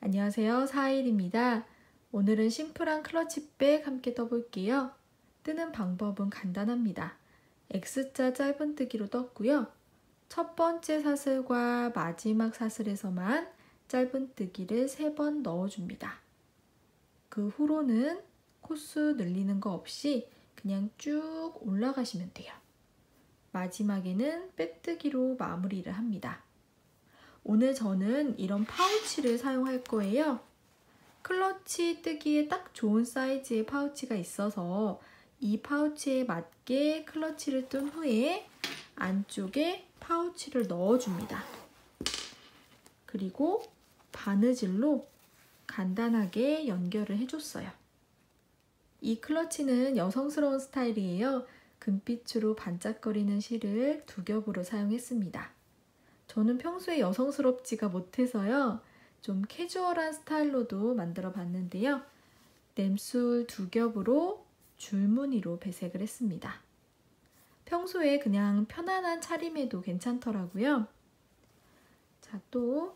안녕하세요. 사일입니다. 오늘은 심플한 클러치백 함께 떠볼게요. 뜨는 방법은 간단합니다. X자 짧은뜨기로 떴고요. 첫 번째 사슬과 마지막 사슬에서만 짧은뜨기를 3번 넣어줍니다. 그 후로는 코수 늘리는 거 없이 그냥 쭉 올라가시면 돼요. 마지막에는 빼뜨기로 마무리를 합니다. 오늘 저는 이런 파우치를 사용할 거예요. 클러치 뜨기에 딱 좋은 사이즈의 파우치가 있어서 이 파우치에 맞게 클러치를 뜬 후에 안쪽에 파우치를 넣어줍니다. 그리고 바느질로 간단하게 연결을 해줬어요. 이 클러치는 여성스러운 스타일이에요. 금빛으로 반짝거리는 실을 2겹으로 사용했습니다. 저는 평소에 여성스럽지가 못해서요. 좀 캐주얼한 스타일로도 만들어 봤는데요. 램술 2겹으로 줄무늬로 배색을 했습니다. 평소에 그냥 편안한 차림에도 괜찮더라고요. 자, 또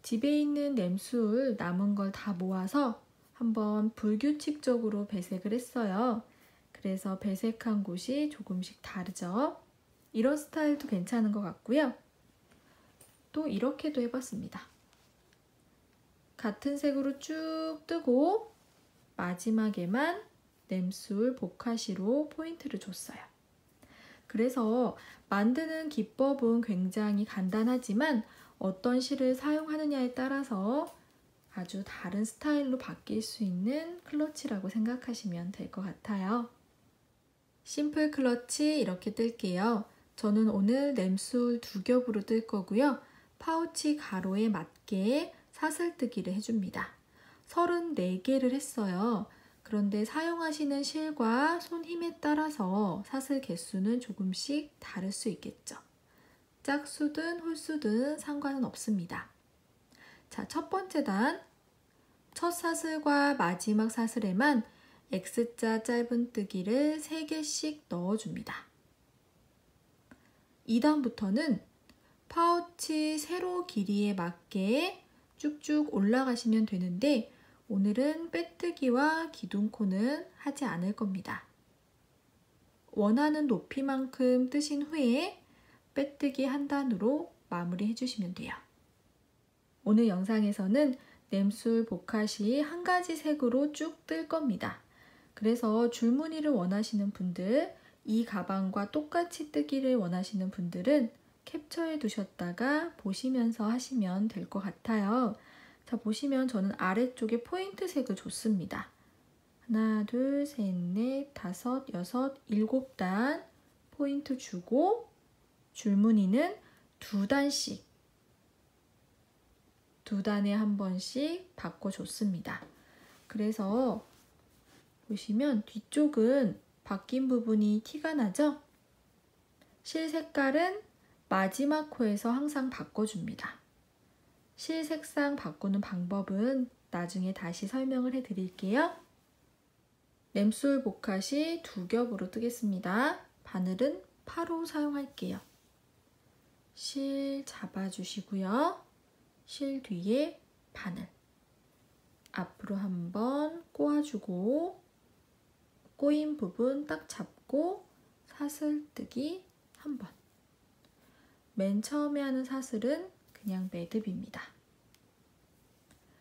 집에 있는 램술 남은 걸 다 모아서 한번 불규칙적으로 배색을 했어요. 그래서 배색한 곳이 조금씩 다르죠. 이런 스타일도 괜찮은 것 같고요. 또 이렇게도 해봤습니다. 같은 색으로 쭉 뜨고 마지막에만 램술 보카시로 포인트를 줬어요. 그래서 만드는 기법은 굉장히 간단하지만 어떤 실을 사용하느냐에 따라서 아주 다른 스타일로 바뀔 수 있는 클러치라고 생각하시면 될 것 같아요. 심플 클러치 이렇게 뜰게요. 저는 오늘 램술 2겹으로 뜰 거고요. 파우치 가로에 맞게 사슬뜨기를 해줍니다. 34개를 했어요. 그런데 사용하시는 실과 손 힘에 따라서 사슬 개수는 조금씩 다를 수 있겠죠. 짝수든 홀수든 상관은 없습니다. 자, 첫 번째 단, 첫 사슬과 마지막 사슬에만 X자 짧은뜨기를 3개씩 넣어줍니다. 2단부터는 파우치 세로 길이에 맞게 쭉쭉 올라가시면 되는데 오늘은 빼뜨기와 기둥코는 하지 않을 겁니다. 원하는 높이만큼 뜨신 후에 빼뜨기 한 단으로 마무리해 주시면 돼요. 오늘 영상에서는 램술 보카시 한 가지 색으로 쭉 뜰 겁니다. 그래서 줄무늬를 원하시는 분들, 이 가방과 똑같이 뜨기를 원하시는 분들은 캡처해 두셨다가 보시면서 하시면 될 것 같아요. 자, 보시면 저는 아래쪽에 포인트 색을 줬습니다. 하나, 둘, 셋, 넷, 다섯, 여섯, 7단 포인트 주고 줄무늬는 2단씩 2단에 한 번씩 바꿔줬습니다. 그래서 보시면 뒤쪽은 바뀐 부분이 티가 나죠? 실 색깔은 마지막 코에서 항상 바꿔줍니다. 실 색상 바꾸는 방법은 나중에 다시 설명을 해드릴게요. 램술 보카시 2겹으로 뜨겠습니다. 바늘은 8호 사용할게요. 실 잡아주시고요. 실 뒤에 바늘. 앞으로 한번 꼬아주고 꼬인 부분 딱 잡고 사슬뜨기 한 번. 맨 처음에 하는 사슬은 그냥 매듭입니다.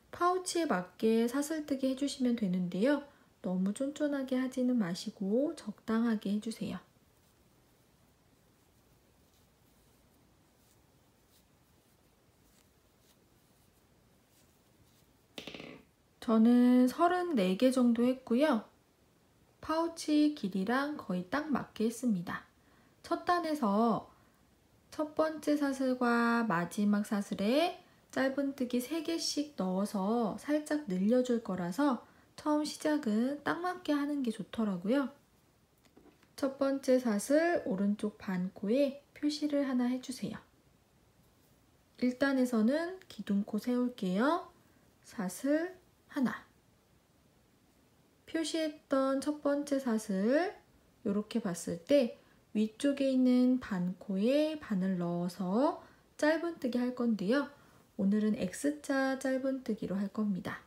파우치에 맞게 사슬뜨기 해주시면 되는데요. 너무 쫀쫀하게 하지는 마시고 적당하게 해주세요. 저는 34개 정도 했고요. 파우치 길이랑 거의 딱 맞게 했습니다. 첫 단에서 첫 번째 사슬과 마지막 사슬에 짧은뜨기 3개씩 넣어서 살짝 늘려줄 거라서 처음 시작은 딱 맞게 하는 게 좋더라고요. 첫 번째 사슬 오른쪽 반코에 표시를 하나 해주세요. 1단에서는 기둥코 세울게요. 사슬 하나. 표시했던 첫 번째 사슬 이렇게 봤을 때 위쪽에 있는 반코에 바늘 넣어서 짧은뜨기 할 건데요. 오늘은 X자 짧은뜨기로 할 겁니다.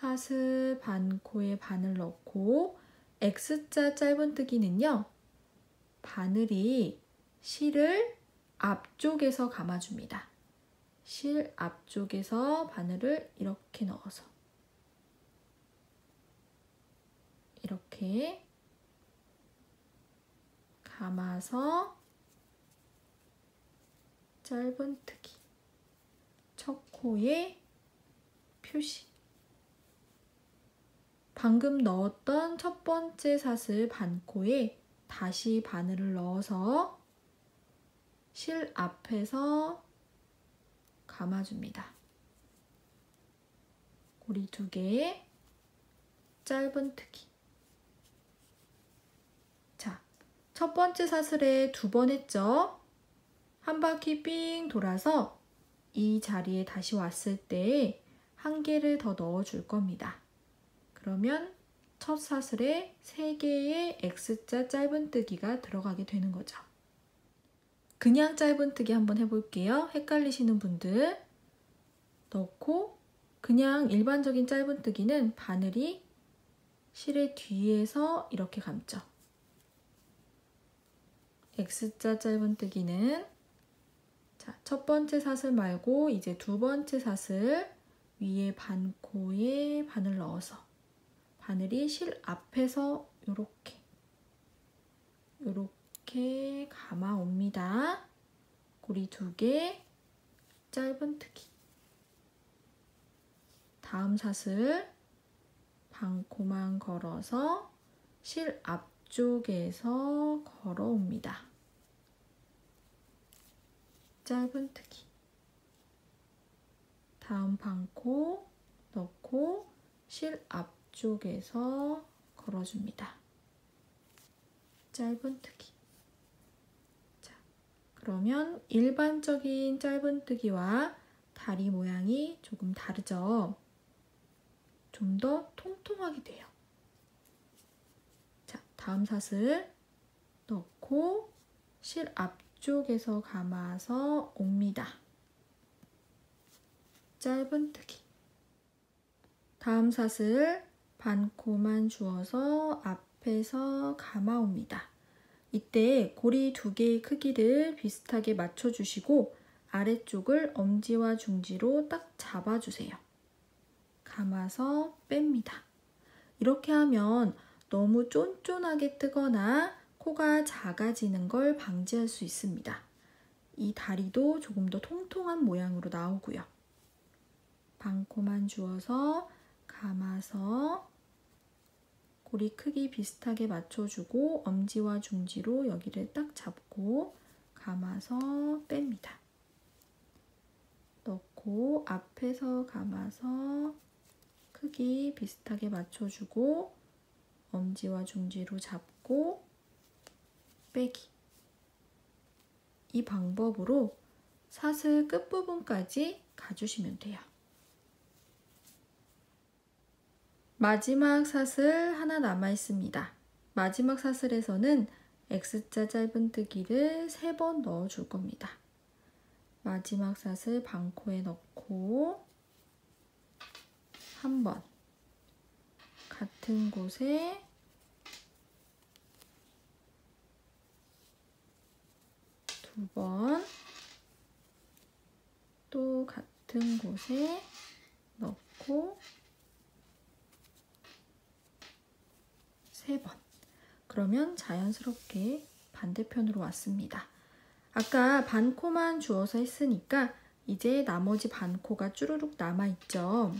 사슬 반코에 바늘 넣고 X자 짧은뜨기는요. 바늘이 실을 앞쪽에서 감아줍니다. 실 앞쪽에서 바늘을 이렇게 넣어서 이렇게 감아서 짧은뜨기 첫 코에 표시. 방금 넣었던 첫 번째 사슬 반코에 다시 바늘을 넣어서 실 앞에서 감아줍니다. 고리 2개, 짧은뜨기. 자, 첫 번째 사슬에 2번 했죠? 한 바퀴 삥 돌아서 이 자리에 다시 왔을 때 한 개를 더 넣어줄 겁니다. 그러면 첫 사슬에 3개의 X자 짧은뜨기가 들어가게 되는 거죠. 그냥 짧은뜨기 한번 해볼게요. 헷갈리시는 분들. 넣고 그냥 일반적인 짧은뜨기는 바늘이 실의 뒤에서 이렇게 감죠. X자 짧은뜨기는 자, 첫 번째 사슬 말고 이제 두 번째 사슬 위에 반코에 바늘 넣어서 바늘이 실 앞에서 요렇게 감아 옵니다. 고리 2개, 짧은뜨기. 다음 사슬 반코만 걸어서 실 앞쪽에서 걸어옵니다. 짧은뜨기. 다음 반코 넣고 실 앞쪽에서 걸어줍니다. 짧은뜨기. 자, 그러면 일반적인 짧은뜨기와 다리 모양이 조금 다르죠? 좀 더 통통하게 돼요. 자, 다음 사슬 넣고 실 앞쪽에서 감아서 옵니다. 짧은뜨기. 다음 사슬 반코만 주어서 앞에서 감아옵니다. 이때 고리 2개의 크기를 비슷하게 맞춰주시고 아래쪽을 엄지와 중지로 딱 잡아주세요. 감아서 뺍니다. 이렇게 하면 너무 쫀쫀하게 뜨거나 코가 작아지는 걸 방지할 수 있습니다. 이 다리도 조금 더 통통한 모양으로 나오고요. 반코만 주어서 감아서 고리 크기 비슷하게 맞춰주고 엄지와 중지로 여기를 딱 잡고 감아서 뺍니다. 넣고 앞에서 감아서 크기 비슷하게 맞춰주고 엄지와 중지로 잡고 빼기. 이 방법으로 사슬 끝부분까지 가주시면 돼요. 마지막 사슬 하나 남아 있습니다. 마지막 사슬에서는 X자 짧은뜨기를 3번 넣어줄 겁니다. 마지막 사슬 반코에 넣고 한 번, 같은 곳에 두 번, 또 같은 곳에 넣고 3번. 그러면 자연스럽게 반대편으로 왔습니다. 아까 반코만 주어서 했으니까 이제 나머지 반코가 쭈루룩 남아있죠.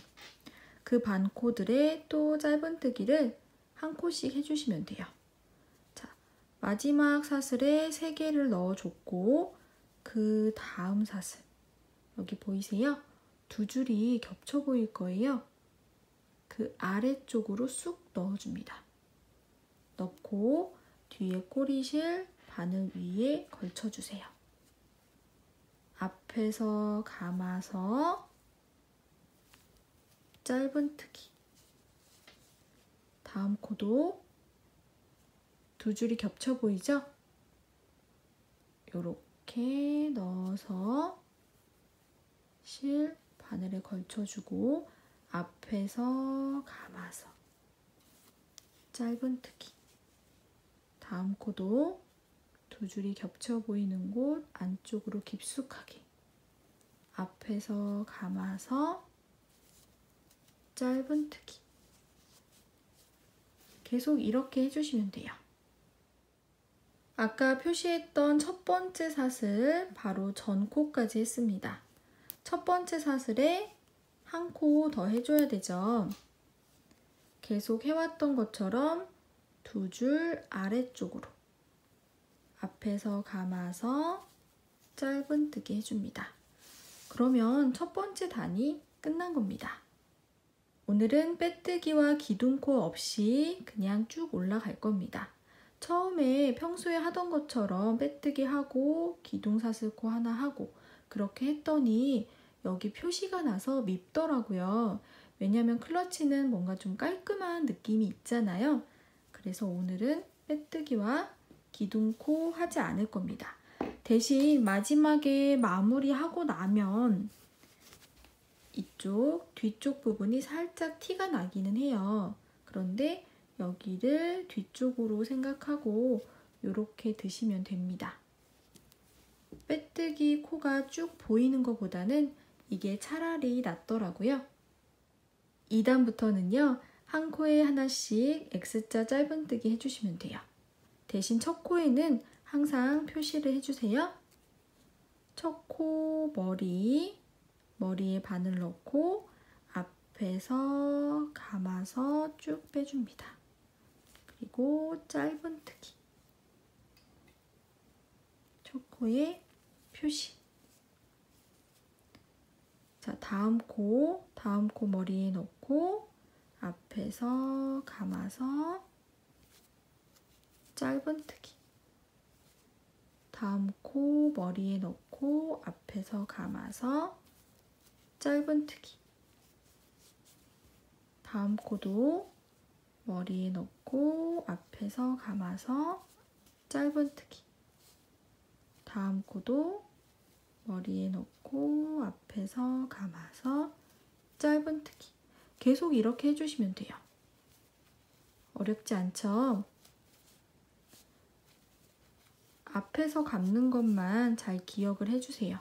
그 반코들의 또 짧은뜨기를 한 코씩 해주시면 돼요. 자, 마지막 사슬에 3개를 넣어줬고 그 다음 사슬 여기 보이세요? 2줄이 겹쳐 보일 거예요. 그 아래쪽으로 쑥 넣어줍니다. 넣고 뒤에 꼬리실 바늘 위에 걸쳐주세요. 앞에서 감아서 짧은뜨기. 다음 코도 2줄이 겹쳐 보이죠? 요렇게 넣어서 실 바늘에 걸쳐주고 앞에서 감아서 짧은뜨기. 다음 코도 두 줄이 겹쳐 보이는 곳 안쪽으로 깊숙하게 앞에서 감아서 짧은뜨기. 계속 이렇게 해주시면 돼요. 아까 표시했던 첫 번째 사슬 바로 전코까지 했습니다. 첫 번째 사슬에 한 코 더 해줘야 되죠. 계속 해왔던 것처럼 두 줄 아래쪽으로 앞에서 감아서 짧은뜨기 해줍니다. 그러면 첫 번째 단이 끝난 겁니다. 오늘은 빼뜨기와 기둥코 없이 그냥 쭉 올라갈 겁니다. 처음에 평소에 하던 것처럼 빼뜨기 하고 기둥사슬코 하나 하고 그렇게 했더니 여기 표시가 나서 밉더라고요. 왜냐면 클러치는 뭔가 좀 깔끔한 느낌이 있잖아요. 그래서 오늘은 빼뜨기와 기둥코 하지 않을 겁니다. 대신 마지막에 마무리하고 나면 이쪽 뒤쪽 부분이 살짝 티가 나기는 해요. 그런데 여기를 뒤쪽으로 생각하고 이렇게 드시면 됩니다. 빼뜨기 코가 쭉 보이는 것보다는 이게 차라리 낫더라고요. 2단부터는요. 한 코에 하나씩 X자 짧은뜨기 해주시면 돼요. 대신 첫 코에는 항상 표시를 해주세요. 첫 코 머리에 바늘 넣고 앞에서 감아서 쭉 빼줍니다. 그리고 짧은뜨기. 첫 코에 표시. 자, 다음 코 머리에 넣고 앞에서 감아서 짧은뜨기. 다음 코 머리에 넣고 앞에서 감아서 짧은뜨기. 다음 코도 머리에 넣고 앞에서 감아서 짧은뜨기. 다음 코도 머리에 넣고 앞에서 감아서 짧은뜨기. 계속 이렇게 해주시면 돼요. 어렵지 않죠? 앞에서 감는 것만 잘 기억을 해주세요.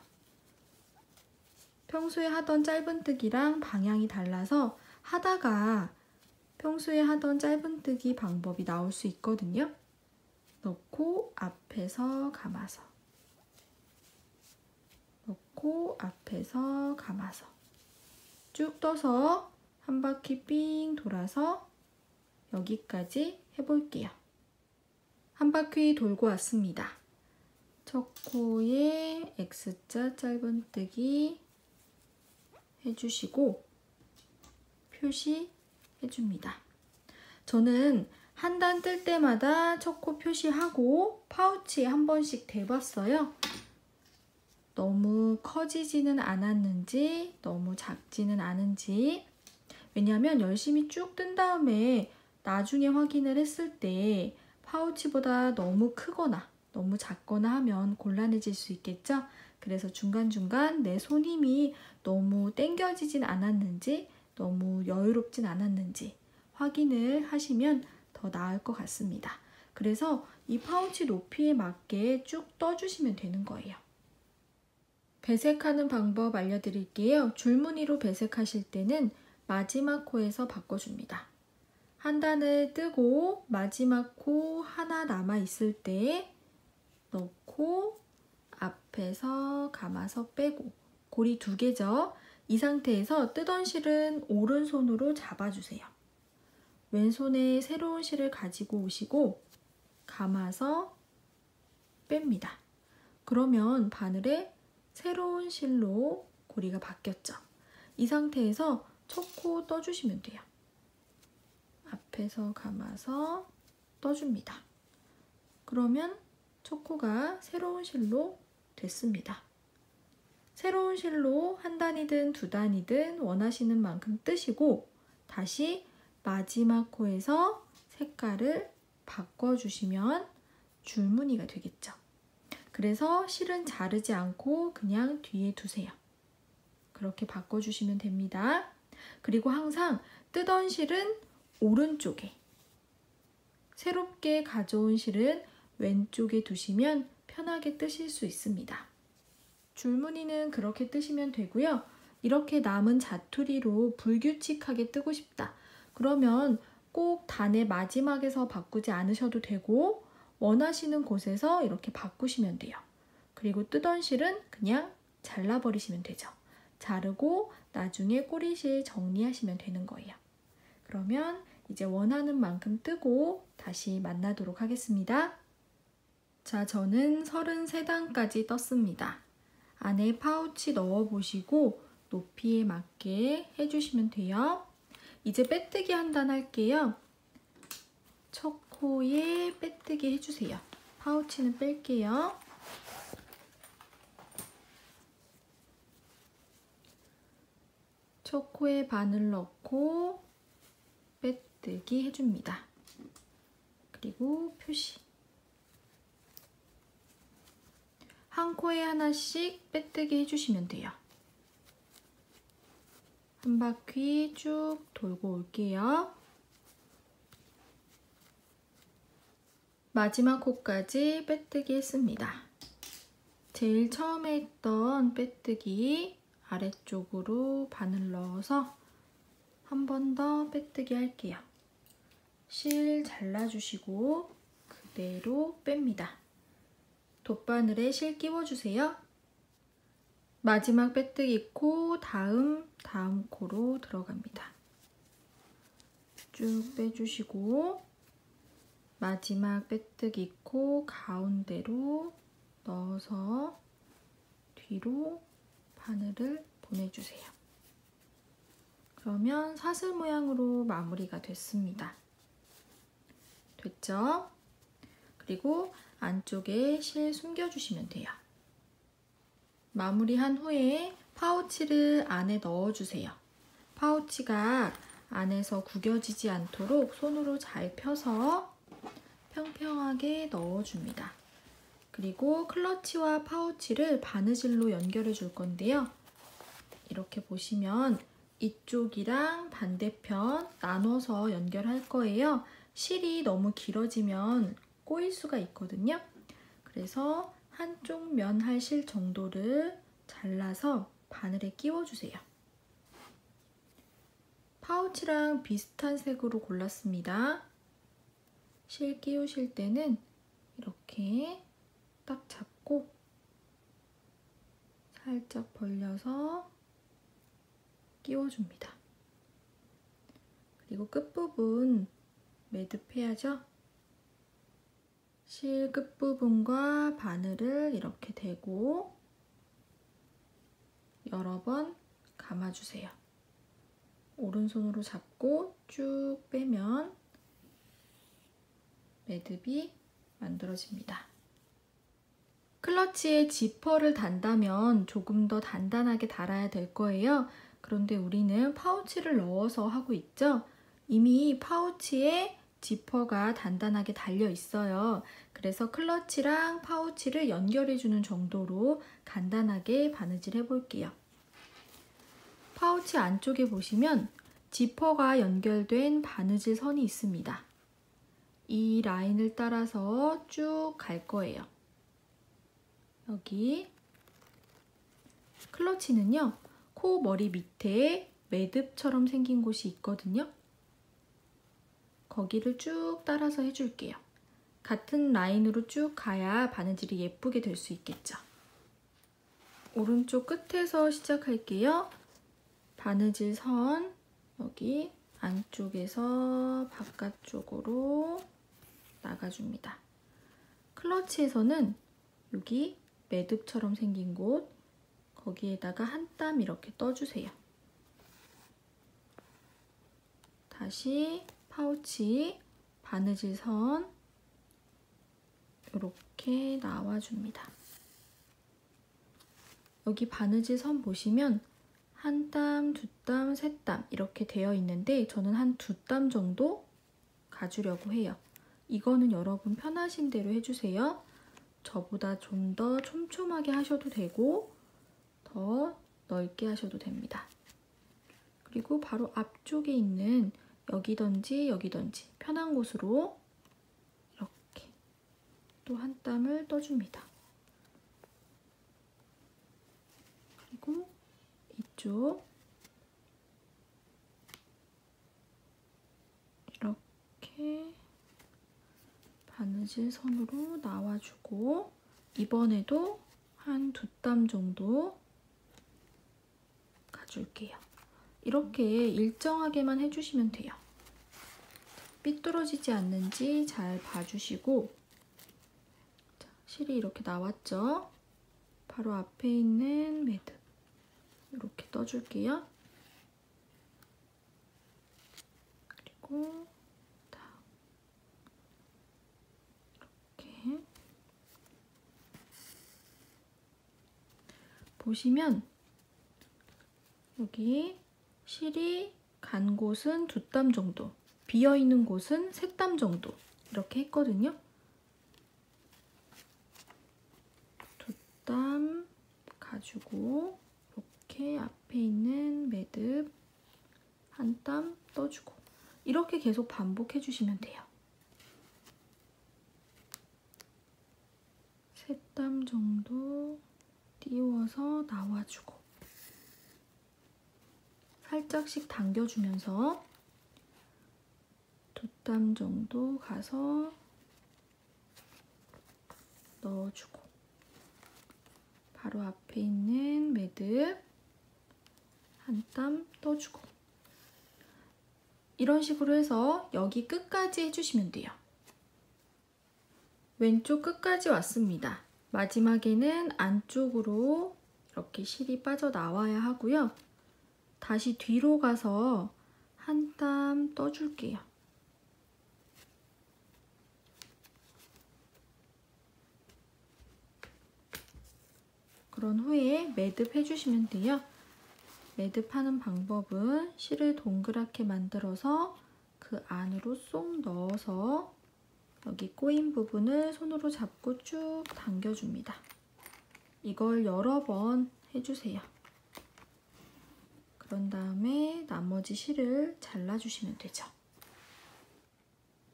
평소에 하던 짧은뜨기랑 방향이 달라서 하다가 평소에 하던 짧은뜨기 방법이 나올 수 있거든요. 넣고 앞에서 감아서 넣고 앞에서 감아서 쭉 떠서 한 바퀴 삥 돌아서 여기까지 해볼게요. 한 바퀴 돌고 왔습니다. 첫 코에 X자 짧은뜨기 해주시고 표시해줍니다. 저는 한 단 뜰 때마다 첫 코 표시하고 파우치 한 번씩 대봤어요. 너무 커지지는 않았는지 너무 작지는 않은지. 왜냐하면 열심히 쭉 뜬 다음에 나중에 확인을 했을 때 파우치보다 너무 크거나 너무 작거나 하면 곤란해질 수 있겠죠? 그래서 중간중간 내 손 힘이 너무 당겨지진 않았는지 너무 여유롭진 않았는지 확인을 하시면 더 나을 것 같습니다. 그래서 이 파우치 높이에 맞게 쭉 떠주시면 되는 거예요. 배색하는 방법 알려드릴게요. 줄무늬로 배색하실 때는 마지막 코에서 바꿔줍니다. 한 단을 뜨고 마지막 코 하나 남아있을 때 넣고 앞에서 감아서 빼고 고리 2개죠. 이 상태에서 뜨던 실은 오른손으로 잡아주세요. 왼손에 새로운 실을 가지고 오시고 감아서 뺍니다. 그러면 바늘에 새로운 실로 고리가 바뀌었죠. 이 상태에서 첫 코 떠주시면 돼요. 앞에서 감아서 떠줍니다. 그러면 첫 코가 새로운 실로 됐습니다. 새로운 실로 한 단이든 두 단이든 원하시는 만큼 뜨시고 다시 마지막 코에서 색깔을 바꿔주시면 줄무늬가 되겠죠. 그래서 실은 자르지 않고 그냥 뒤에 두세요. 그렇게 바꿔주시면 됩니다. 그리고 항상 뜨던 실은 오른쪽에, 새롭게 가져온 실은 왼쪽에 두시면 편하게 뜨실 수 있습니다. 줄무늬는 그렇게 뜨시면 되고요. 이렇게 남은 자투리로 불규칙하게 뜨고 싶다. 그러면 꼭 단의 마지막에서 바꾸지 않으셔도 되고 원하시는 곳에서 이렇게 바꾸시면 돼요. 그리고 뜨던 실은 그냥 잘라버리시면 되죠. 자르고 나중에 꼬리실 정리하시면 되는 거예요. 그러면 이제 원하는 만큼 뜨고 다시 만나도록 하겠습니다. 자, 저는 33단까지 떴습니다. 안에 파우치 넣어보시고 높이에 맞게 해주시면 돼요. 이제 빼뜨기 한 단 할게요. 첫 코에 빼뜨기 해주세요. 파우치는 뺄게요. 첫 코에 바늘 넣고 빼뜨기 해줍니다. 그리고 표시. 한 코에 하나씩 빼뜨기 해주시면 돼요. 한 바퀴 쭉 돌고 올게요. 마지막 코까지 빼뜨기 했습니다. 제일 처음에 했던 빼뜨기 아래쪽으로 바늘 넣어서 한 번 더 빼뜨기 할게요. 실 잘라주시고 그대로 뺍니다. 돗바늘에 실 끼워주세요. 마지막 빼뜨기 코 다음 코로 들어갑니다. 쭉 빼주시고 마지막 빼뜨기 코 가운데로 넣어서 뒤로 바늘을 보내주세요. 그러면 사슬 모양으로 마무리가 됐습니다. 됐죠? 그리고 안쪽에 실 숨겨주시면 돼요. 마무리한 후에 파우치를 안에 넣어주세요. 파우치가 안에서 구겨지지 않도록 손으로 잘 펴서 평평하게 넣어줍니다. 그리고 클러치와 파우치를 바느질로 연결해 줄 건데요. 이렇게 보시면 이쪽이랑 반대편 나눠서 연결할 거예요. 실이 너무 길어지면 꼬일 수가 있거든요. 그래서 한쪽 면 할 실 정도를 잘라서 바늘에 끼워주세요. 파우치랑 비슷한 색으로 골랐습니다. 실 끼우실 때는 이렇게 딱 잡고 살짝 벌려서 끼워줍니다. 그리고 끝부분 매듭해야죠. 실 끝부분과 바늘을 이렇게 대고 여러 번 감아주세요. 오른손으로 잡고 쭉 빼면 매듭이 만들어집니다. 클러치에 지퍼를 단다면 조금 더 단단하게 달아야 될 거예요. 그런데 우리는 파우치를 넣어서 하고 있죠? 이미 파우치에 지퍼가 단단하게 달려 있어요. 그래서 클러치랑 파우치를 연결해주는 정도로 간단하게 바느질 해볼게요. 파우치 안쪽에 보시면 지퍼가 연결된 바느질 선이 있습니다. 이 라인을 따라서 쭉 갈 거예요. 여기 클러치는요, 코 머리 밑에 매듭처럼 생긴 곳이 있거든요. 거기를 쭉 따라서 해줄게요. 같은 라인으로 쭉 가야 바느질이 예쁘게 될 수 있겠죠. 오른쪽 끝에서 시작할게요. 바느질 선 여기 안쪽에서 바깥쪽으로 나가줍니다. 클러치에서는 여기 매듭처럼 생긴 곳 거기에다가 한 땀 이렇게 떠주세요. 다시 파우치 바느질 선 이렇게 나와줍니다. 여기 바느질 선 보시면 한 땀, 두 땀, 세 땀 이렇게 되어 있는데 저는 한 두 땀 정도 가주려고 해요. 이거는 여러분 편하신 대로 해주세요. 저보다 좀 더 촘촘하게 하셔도 되고 더 넓게 하셔도 됩니다. 그리고 바로 앞쪽에 있는 여기든지 여기든지 편한 곳으로 이렇게 또 한 땀을 떠줍니다. 그리고 이쪽 이렇게 바느질 선으로 나와주고 이번에도 한 2땀 정도 가줄게요. 이렇게 일정하게만 해주시면 돼요. 삐뚤어지지 않는지 잘 봐주시고 자, 실이 이렇게 나왔죠? 바로 앞에 있는 매듭 이렇게 떠줄게요. 그리고 이렇게 보시면 여기 실이 간 곳은 2땀 정도, 비어있는 곳은 3땀 정도 이렇게 했거든요. 2땀 가지고 이렇게 앞에 있는 매듭 1땀 떠주고 이렇게 계속 반복해 주시면 돼요. 3땀 정도 띄워서 나와주고 살짝씩 당겨주면서 2땀 정도 가서 넣어주고 바로 앞에 있는 매듭 1땀 떠주고 이런 식으로 해서 여기 끝까지 해주시면 돼요. 왼쪽 끝까지 왔습니다. 마지막에는 안쪽으로 이렇게 실이 빠져나와야 하고요. 다시 뒤로 가서 1땀 떠줄게요. 그런 후에 매듭 해주시면 돼요. 매듭하는 방법은 실을 동그랗게 만들어서 그 안으로 쏙 넣어서 여기 꼬인 부분을 손으로 잡고 쭉 당겨줍니다. 이걸 여러 번 해주세요. 그런 다음에 나머지 실을 잘라주시면 되죠.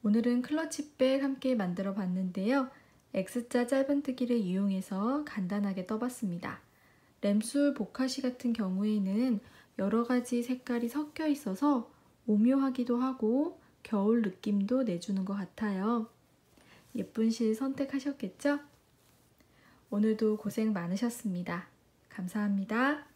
오늘은 클러치백 함께 만들어 봤는데요. X자 짧은뜨기를 이용해서 간단하게 떠봤습니다. 램술 보카시 같은 경우에는 여러 가지 색깔이 섞여 있어서 오묘하기도 하고 겨울 느낌도 내주는 것 같아요. 예쁜 실 선택하셨겠죠? 오늘도 고생 많으셨습니다. 감사합니다.